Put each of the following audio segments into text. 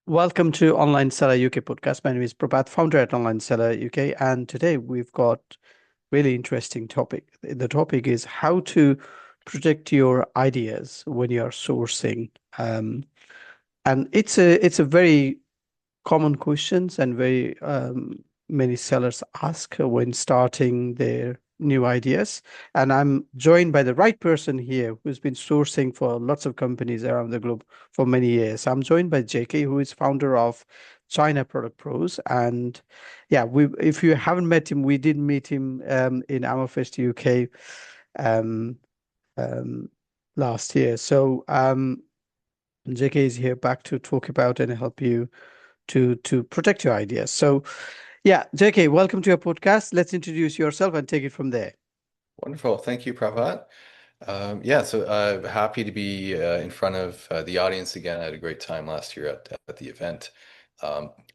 Welcome to Online Seller UK podcast. My name is Prabhat, founder at Online Seller UK, and today we've got really interesting topic. The topic is how to protect your ideas when you're sourcing. Um, and it's a very common questions and very many sellers ask when starting their new ideas. And I'm joined by the right person here who's been sourcing for lots of companies around the globe for many years. I'm joined by JK, who is founder of China Product Pros. And yeah, we if you haven't met him, we did meet him in Amherst, UK um, um, last year. So JK is here back to talk about and help you to protect your ideas. So, yeah, JK, welcome to your podcast. Let's introduce yourself and take it from there. Wonderful. Thank you, Prabhat. Happy to be in front of the audience again. I had a great time last year at the event.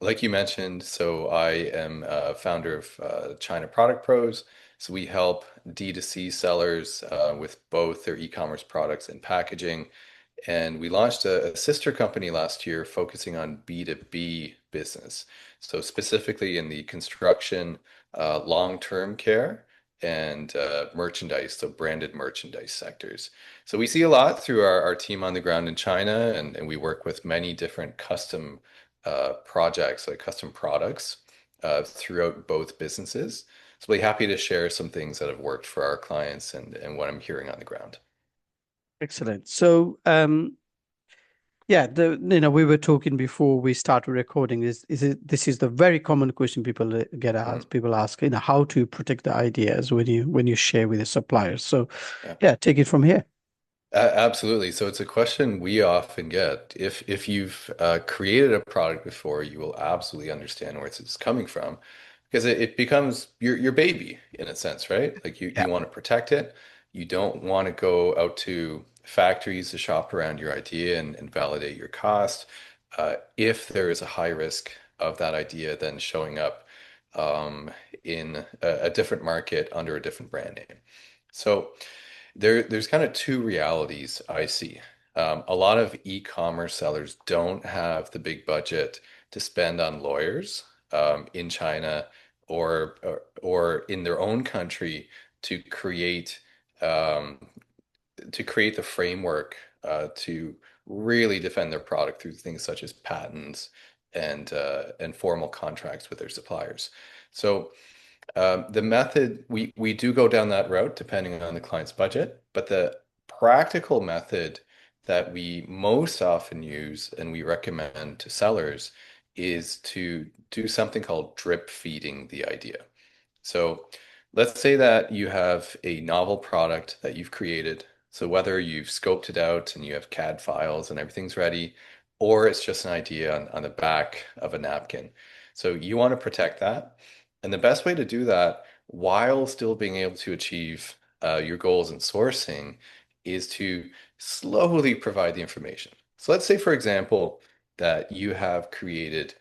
Like you mentioned, so I am founder of China Product Pros. So we help D2C sellers with both their e-commerce products and packaging. And we launched a sister company last year focusing on B2B business. So specifically in the construction, long-term care and merchandise, so branded merchandise sectors. So we see a lot through our team on the ground in China, and we work with many different custom projects, like custom products, throughout both businesses. So we're happy to share some things that have worked for our clients and what I'm hearing on the ground. Excellent. So, yeah, we were talking before we started recording. Is it this is the very common question people get Mhm. asked. People ask, how to protect the ideas when you share with the suppliers. So, Yeah. yeah, take it from here. Absolutely. So it's a question we often get. If you've created a product before, you will absolutely understand where it's coming from because it becomes your baby in a sense, right? Like Yeah. you want to protect it. You don't want to go out to factories to shop around your idea and validate your cost. If there is a high risk of that idea then showing up in a different market under a different brand name. So there's kind of two realities I see. A lot of e-commerce sellers don't have the big budget to spend on lawyers in China or in their own country to create um, to create the framework to really defend their product through things such as patents and formal contracts with their suppliers. So the method, we do go down that route depending on the client's budget, but the practical method that we most often use and we recommend to sellers is to do something called drip feeding the idea. So let's say that you have a novel product that you've created. So whether you've scoped it out and you have CAD files and everything's ready, or it's just an idea on the back of a napkin. So you want to protect that. And the best way to do that while still being able to achieve your goals in sourcing is to slowly provide the information. So let's say, for example, that you have created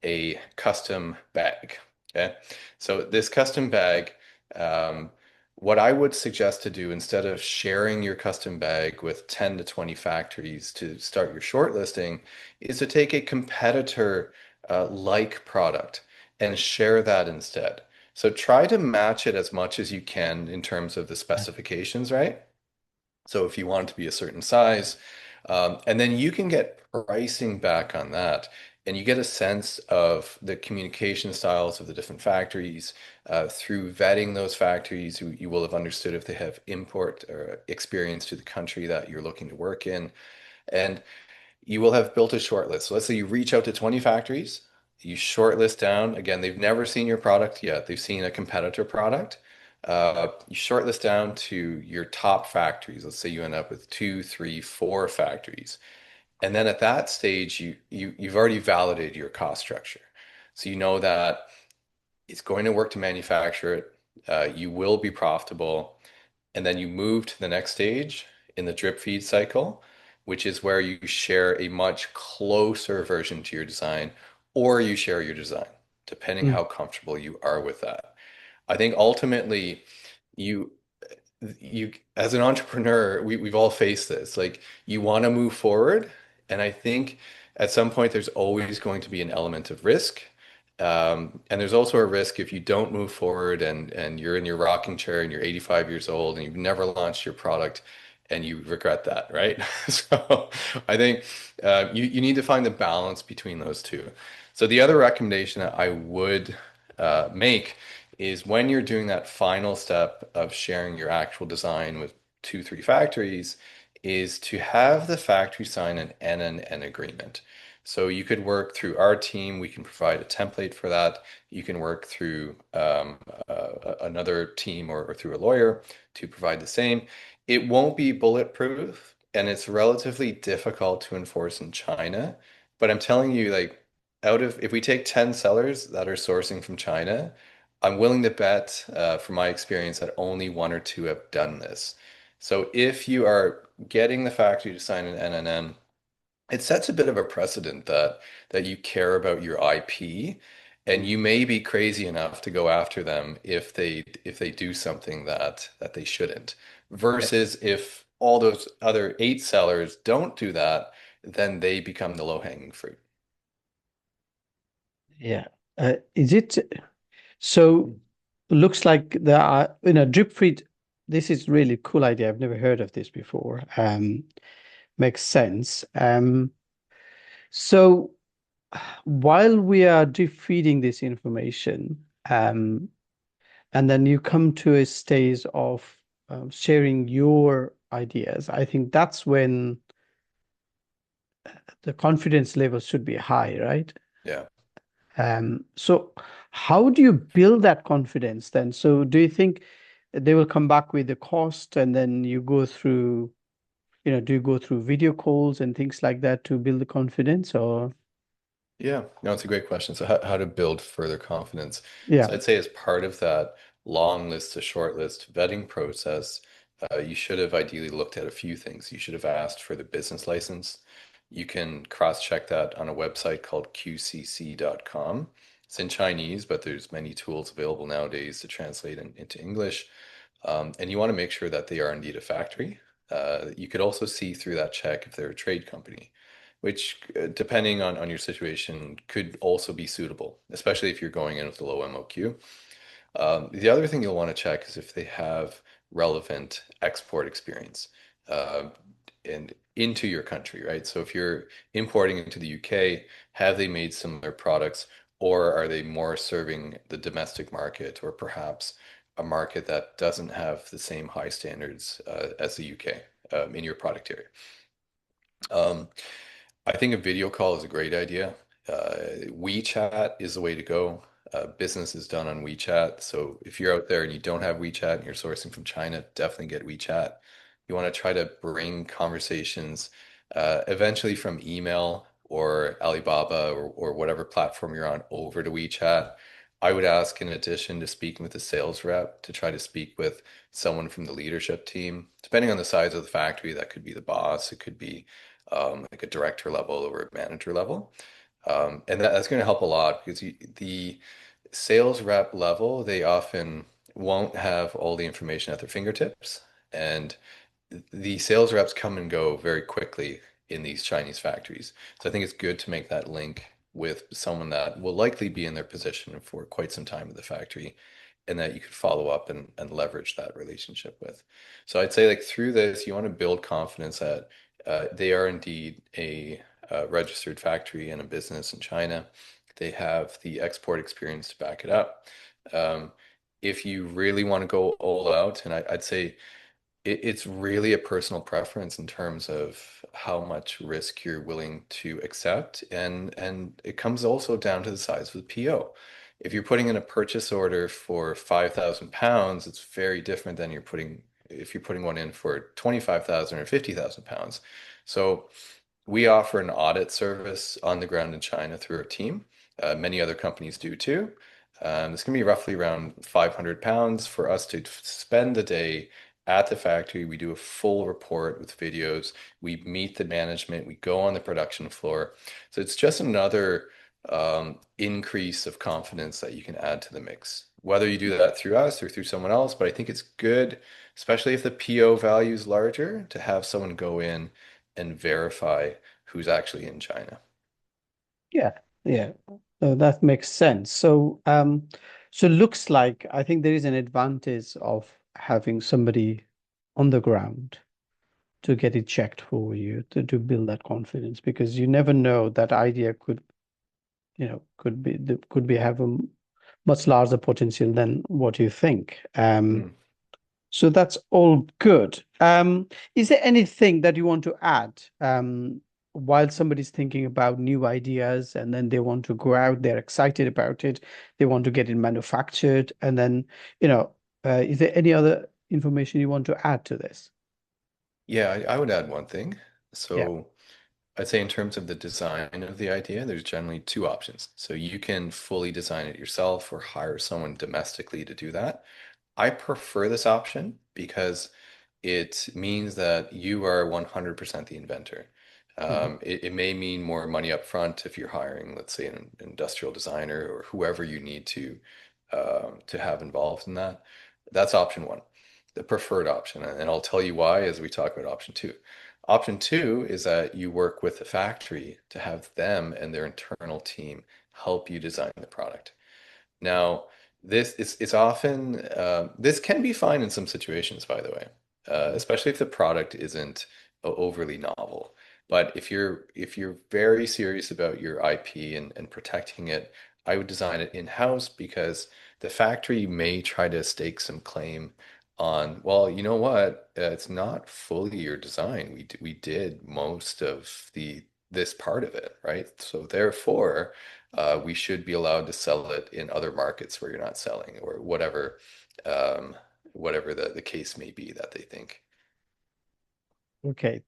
a custom bag. Okay. So this custom bag, um, what I would suggest to do instead of sharing your custom bag with 10 to 20 factories to start your shortlisting is to take a competitor like product and share that instead. So try to match it as much as you can in terms of the Yeah. specifications, right? So if you want it to be a certain size, and then you can get pricing back on that, and you get a sense of the communication styles of the different factories through vetting those factories. You will have understood if they have import or experience to the country that you're looking to work in, and you will have built a short list. So let's say you reach out to 20 factories, you shortlist down. Again, they've never seen your product yet. They've seen a competitor product. You shortlist down to your top factories. Let's say you end up with two, three, four factories. And then at that stage, you've already validated your cost structure. So you know that it's going to work to manufacture it. You will be profitable. And then you move to the next stage in the drip feed cycle, which is where you share a much closer version to your design, or you share your design, depending Mm. how comfortable you are with that. I think ultimately you you as an entrepreneur, we've all faced this. Like you want to move forward, and I think at some point, there's always going to be an element of risk. And there's also a risk if you don't move forward and you're in your rocking chair and you're 85 years old and you've never launched your product and you regret that, right? So I think you need to find the balance between those two. So the other recommendation that I would make is when you're doing that final step of sharing your actual design with two, three factories, is to have the factory sign an N agreement. So you could work through our team. We can provide a template for that. You can work through another team or through a lawyer to provide the same. It won't be bulletproof, and it's relatively difficult to enforce in China. But I'm telling you, like, out of if we take 10 sellers that are sourcing from China, I'm willing to bet, from my experience, that only one or two have done this. So if you are getting the factory to sign an NNN, it sets a bit of a precedent that you care about your IP, and Mm. you may be crazy enough to go after them if they do something that they shouldn't. Yeah. Versus if all those other eight sellers don't do that, then they become the low-hanging fruit. Yeah. Is it so? Looks like there are, drip feed. This is really cool idea. I've never heard of this before. Makes sense. So while we are drip feeding this information, and then you come to a stage of sharing your ideas, I think that's when the confidence level should be high, right? Yeah. So how do you build that confidence then? So do you think they will come back with the cost and then you go through, do you go through video calls and things like that to build the confidence or Yeah, no, it's a great question. So how to build further confidence. yeah. So I'd say as part of that long list to short list vetting process, you should have ideally looked at a few things. You should have asked for the business license. You can cross-check that on a website called qcc.com. It's in Chinese, but there's many tools available nowadays to translate into English. And you want to make sure that they are indeed a factory. You could also see through that check if they're a trade company, which, depending on your situation, could also be suitable, especially if you're going in with a low MOQ. The other thing you'll want to check is if they have relevant export experience uh, and into your country, right? So if you're importing into the UK, have they made similar products, or are they more serving the domestic market, or perhaps a market that doesn't have the same high standards as the UK in your product area? Um, I think a video call is a great idea. WeChat is the way to go. Business is done on WeChat. So if you're out there and you don't have WeChat and you're sourcing from China, definitely get WeChat. You want to try to bring conversations eventually from email or Alibaba or whatever platform you're on over to WeChat. I would ask, in addition to speaking with the sales rep, to try to speak with someone from the leadership team. Depending on the size of the factory, that could be the boss, it could be like a director level or a manager level. And that's going to help a lot because the sales rep level, they often won't have all the information at their fingertips. And the sales reps come and go very quickly in these Chinese factories. So I think it's good to make that link with someone that will likely be in their position for quite some time at the factory and that you could follow up and leverage that relationship with. So I'd say like through this, you want to build confidence that they are indeed a registered factory and a business in China. They have the export experience to back it up. Um, if you really want to go all out, and I'd say it's really a personal preference in terms of how much risk you're willing to accept, and it comes also down to the size of the PO. If you're putting in a purchase order for 5,000 pounds, it's very different than you're putting if you're putting one in for 25,000 or 50,000 pounds. So we offer an audit service on the ground in China through our team. Many other companies do too. It's going to be roughly around 500 pounds for us to spend the day at the factory. We do a full report with videos. We meet the management. We go on the production floor. So it's just another increase of confidence that you can add to the mix. Whether you do that through us or through someone else, but I think it's good, especially if the PO value is larger, to have someone go in and verify who's actually in China. Yeah, yeah. That makes sense. So looks like I think there is an advantage of having somebody on the ground to get it checked for you to build that confidence because you never know that idea could, could be have a much larger potential than what you think. Mm. So that's all good. Is there anything that you want to add while somebody's thinking about new ideas and then they want to go out, they're excited about it, they want to get it manufactured, and then, is there any other information you want to add to this? Yeah, I would add one thing. Yeah. So I'd say in terms of the design of the idea, there's generally two options. So you can fully design it yourself or hire someone domestically to do that. I prefer this option because it means that you are 100% the inventor. Mhm. It may mean more money up front if you're hiring, let's say, an industrial designer or whoever you need to have involved in that. That's option one, the preferred option. And I'll tell you why as we talk about option two. Option two is that you work with the factory to have them and their internal team help you design the product. Now, this is it's often this can be fine in some situations, by the way, especially if the product isn't overly novel. But if you're very serious about your IP and protecting it, I would design it in-house because the factory may try to stake some claim on, well, you know what? It's not fully your design. We did most of the this part of it, right? So therefore we should be allowed to sell it in other markets where you're not selling or um, whatever the case may be that they think. Okay.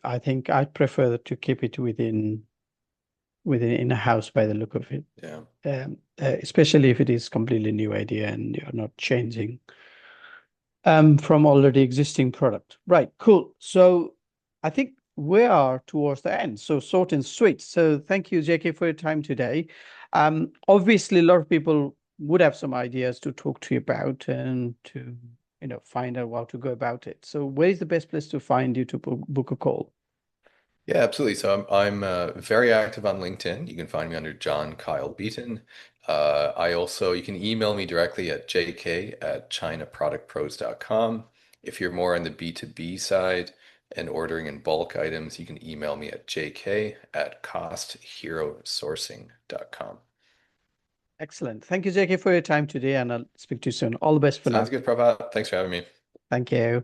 I think I prefer to keep it within in a house by the look of it. Yeah. Especially if it is completely new idea and you're not changing from already existing product. Right, cool. So I think we are towards the end. So short and sweet. So thank you, JK, for your time today. Obviously, a lot of people would have some ideas to talk to you about and to, find out how to go about it. So where is the best place to find you to book a call? Yeah, absolutely. So I'm very active on LinkedIn. You can find me under John Kyle Beaton. I also you can email me directly at jk@chinaproductpros.com. If you're more on the B2B side and ordering in bulk items, you can email me at jk@costherosourcing.com. Excellent. Thank you, JK, for your time today, and I'll speak to you soon. All the best for Sounds now. good, Prabhat. Thanks for having me. Thank you.